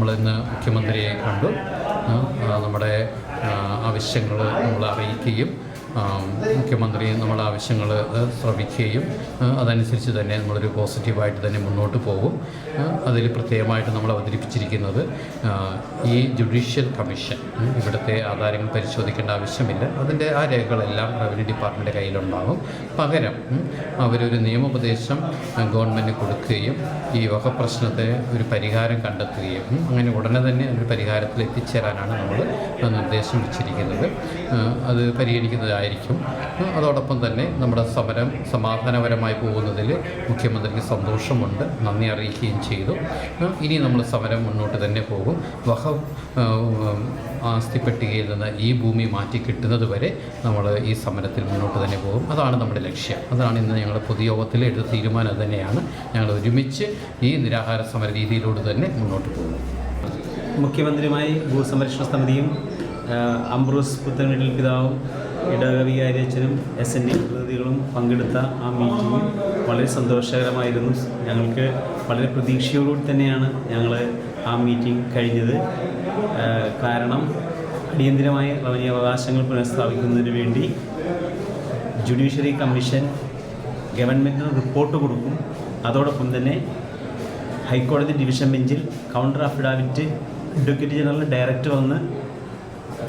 നമ്മളിന്ന് മുഖ്യമന്ത്രിയെ കണ്ടു. നമ്മുടെ ആവശ്യങ്ങൾ നമ്മൾ അറിയിക്കുകയും മുഖ്യമന്ത്രി നമ്മളെ ആവശ്യങ്ങൾ ശ്രവിക്കുകയും അതനുസരിച്ച് തന്നെ നമ്മളൊരു പോസിറ്റീവായിട്ട് തന്നെ മുന്നോട്ട് പോകും. അതിൽ പ്രത്യേകമായിട്ട് നമ്മൾ അവതരിപ്പിച്ചിരിക്കുന്നത് ഈ ജുഡീഷ്യൽ കമ്മീഷൻ ഇവിടുത്തെ ആധാരങ്ങൾ പരിശോധിക്കേണ്ട ആവശ്യമില്ല. അതിൻ്റെ ആ രേഖകളെല്ലാം റവന്യൂ ഡിപ്പാർട്ട്മെൻറ്റ് കയ്യിലുണ്ടാകും. പകരം അവരൊരു നിയമോപദേശം ഗവൺമെൻറ് കൊടുക്കുകയും ഈ വക പ്രശ്നത്തെ ഒരു പരിഹാരം കണ്ടെത്തുകയും അങ്ങനെ ഉടനെ തന്നെ ഒരു പരിഹാരത്തിൽ എത്തിച്ചേരാനാണ് നമ്മൾ നിർദ്ദേശം വെച്ചിരിക്കുന്നത്. അത് പരിഗണിക്കുന്നതായിരിക്കും. അതോടൊപ്പം തന്നെ നമ്മുടെ സമരം സമാധാനപരമായി പോകുന്നതിൽ മുഖ്യമന്ത്രിക്ക് സന്തോഷമുണ്ട്, നന്ദി അറിയിക്കുകയും ചെയ്തു. ഇനി നമ്മൾ സമരം മുന്നോട്ട് തന്നെ പോകും. വഖഫ് ആസ്തി പട്ടികയിൽ നിന്ന് ഈ ഭൂമി മാറ്റി കിട്ടുന്നത് വരെ നമ്മൾ ഈ സമരത്തിൽ മുന്നോട്ട് തന്നെ പോകും. അതാണ് നമ്മുടെ ലക്ഷ്യം. അതാണ് ഇന്ന് ഞങ്ങൾ പൊതുയോഗത്തിൽ എടുത്ത തീരുമാനം തന്നെയാണ്. ഞങ്ങൾ ഒരുമിച്ച് ഈ നിരാഹാര സമര രീതിയിലൂടെ തന്നെ മുന്നോട്ട് പോകും. മുഖ്യമന്ത്രിയുമായി ഭൂസംരക്ഷണ സമിതിയും അംബ്രോസ് പുത്തൻവീട്ടിൽ പിതാവും ഇടവക വികാരി അച്ഛനും SND പ്രതിനിധികളും പങ്കെടുത്ത ആ മീറ്റിംഗ് വളരെ സന്തോഷകരമായിരുന്നു. ഞങ്ങൾക്ക് വളരെ പ്രതീക്ഷയോടുകൂടി തന്നെയാണ് ഞങ്ങൾ ആ മീറ്റിംഗ് കഴിഞ്ഞത്. കാരണം അടിയന്തിരമായ റവന്യൂ അവകാശങ്ങൾ പുനഃസ്ഥാപിക്കുന്നതിന് വേണ്ടി ജുഡീഷ്യറി കമ്മീഷൻ ഗവൺമെൻറ്റിന് റിപ്പോർട്ട് കൊടുക്കും. അതോടൊപ്പം തന്നെ ഹൈക്കോടതി ഡിവിഷൻ ബെഞ്ചിൽ counter affidavit advocate general director വന്ന്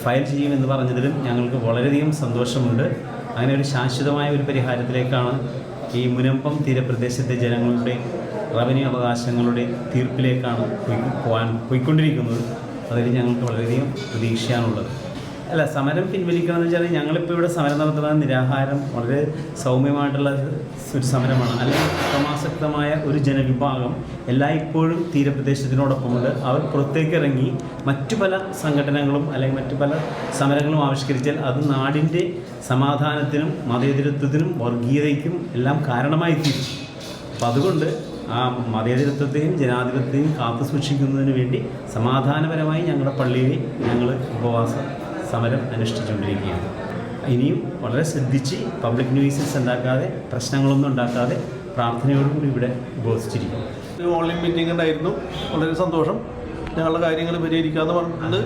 ഫയൽ ചെയ്യുമെന്ന് പറഞ്ഞതിലും ഞങ്ങൾക്ക് വളരെയധികം സന്തോഷമുണ്ട്. അങ്ങനെ ഒരു ശാശ്വതമായ ഒരു പരിഹാരത്തിലേക്കാണ് ഈ മുനമ്പം തീരപ്രദേശത്തെ ജനങ്ങളുടെ റവന്യൂ അവകാശങ്ങളുടെ തീർപ്പിലേക്കാണ് പോയിക്കൊണ്ടിരിക്കുന്നത്. അതിൽ ഞങ്ങൾക്ക് വളരെയധികം പ്രതീക്ഷയാണുള്ളത്. അല്ല, സമരം പിൻവലിക്കണമെന്ന് വെച്ചാൽ ഞങ്ങളിപ്പോൾ ഇവിടെ സമരം നടത്തുന്ന നിരാഹാരം വളരെ സൗമ്യമായിട്ടുള്ള ഒരു സമരമാണ്. അല്ലെങ്കിൽ അക്രമാസക്തമായ ഒരു ജനവിഭാഗം എല്ലായ്പ്പോഴും തീരപ്രദേശത്തിനോടൊപ്പമുണ്ട്. അവർ പുറത്തേക്കിറങ്ങി മറ്റു പല സംഘടനകളും അല്ലെങ്കിൽ മറ്റു പല സമരങ്ങളും ആവിഷ്കരിച്ചാൽ അത് നാടിൻ്റെ സമാധാനത്തിനും മതേതരത്വത്തിനും വർഗീയതയ്ക്കും എല്ലാം കാരണമായി തീരും. അപ്പം അതുകൊണ്ട് ആ മതേതരത്വത്തെയും ജനാധിപത്യത്തെയും കാത്തു സൂക്ഷിക്കുന്നതിന് വേണ്ടി സമാധാനപരമായി ഞങ്ങളുടെ പള്ളിയിൽ ഞങ്ങൾ ഉപവാസ സമരം അനുഷ്ഠിച്ചുകൊണ്ടിരിക്കുകയാണ്. ഇനിയും വളരെ ശ്രദ്ധിച്ച് പബ്ലിക് ന്യൂസൻസ് ഉണ്ടാക്കാതെ പ്രശ്നങ്ങളൊന്നും ഉണ്ടാക്കാതെ പ്രാർത്ഥനയോടുകൂടി ഇവിടെ ഉപവസിച്ചിരിക്കും. ഓൺലൈൻ മീറ്റിംഗ് ഉണ്ടായിരുന്നു. വളരെ സന്തോഷം. ഞങ്ങളുടെ കാര്യങ്ങൾ പരിഹരിക്കാമെന്ന് പറഞ്ഞിട്ടുണ്ട്.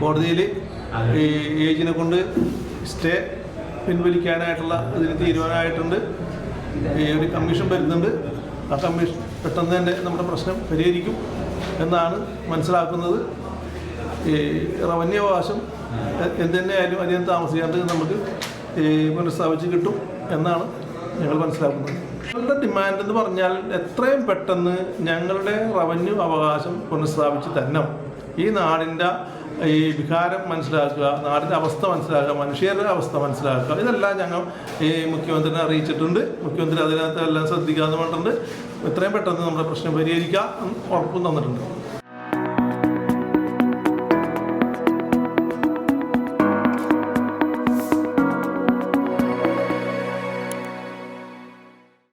കോടതിയിൽ ഈ ഏജിനെ കൊണ്ട് സ്റ്റേ പിൻവലിക്കാനായിട്ടുള്ള ഇതിന് തീരുമാനമായിട്ടുണ്ട്. ഒരു കമ്മീഷൻ വരുന്നുണ്ട്. ആ കമ്മീഷൻ പെട്ടെന്ന് തന്നെ നമ്മുടെ പ്രശ്നം പരിഹരിക്കും എന്നാണ് മനസ്സിലാക്കുന്നത്. ഈ റവന്യൂ അവകാശം എന്തുതന്നെയായാലും അധികം താമസിക്കാണ്ട് നമുക്ക് പുനഃസ്ഥാപിച്ച് കിട്ടും എന്നാണ് ഞങ്ങൾ മനസ്സിലാക്കുന്നത്. ഞങ്ങളുടെ ഡിമാൻഡ് എന്ന് പറഞ്ഞാൽ എത്രയും പെട്ടെന്ന് ഞങ്ങളുടെ റവന്യൂ അവകാശം പുനഃസ്ഥാപിച്ച് തന്നെ ഈ നാടിൻ്റെ ഈ വികാരം മനസ്സിലാക്കുക, നാടിൻ്റെ അവസ്ഥ മനസ്സിലാക്കുക, മനുഷ്യരുടെ അവസ്ഥ മനസ്സിലാക്കുക, ഇതെല്ലാം ഞങ്ങൾ ഈ മുഖ്യമന്ത്രിനെ അറിയിച്ചിട്ടുണ്ട്. മുഖ്യമന്ത്രി അതിനകത്ത് എല്ലാം ശ്രദ്ധിക്കാമെന്ന് പറഞ്ഞിട്ടുണ്ട്. എത്രയും പെട്ടെന്ന് നമ്മുടെ പ്രശ്നം പരിഹരിക്കാം ഉറപ്പും തന്നിട്ടുണ്ട്.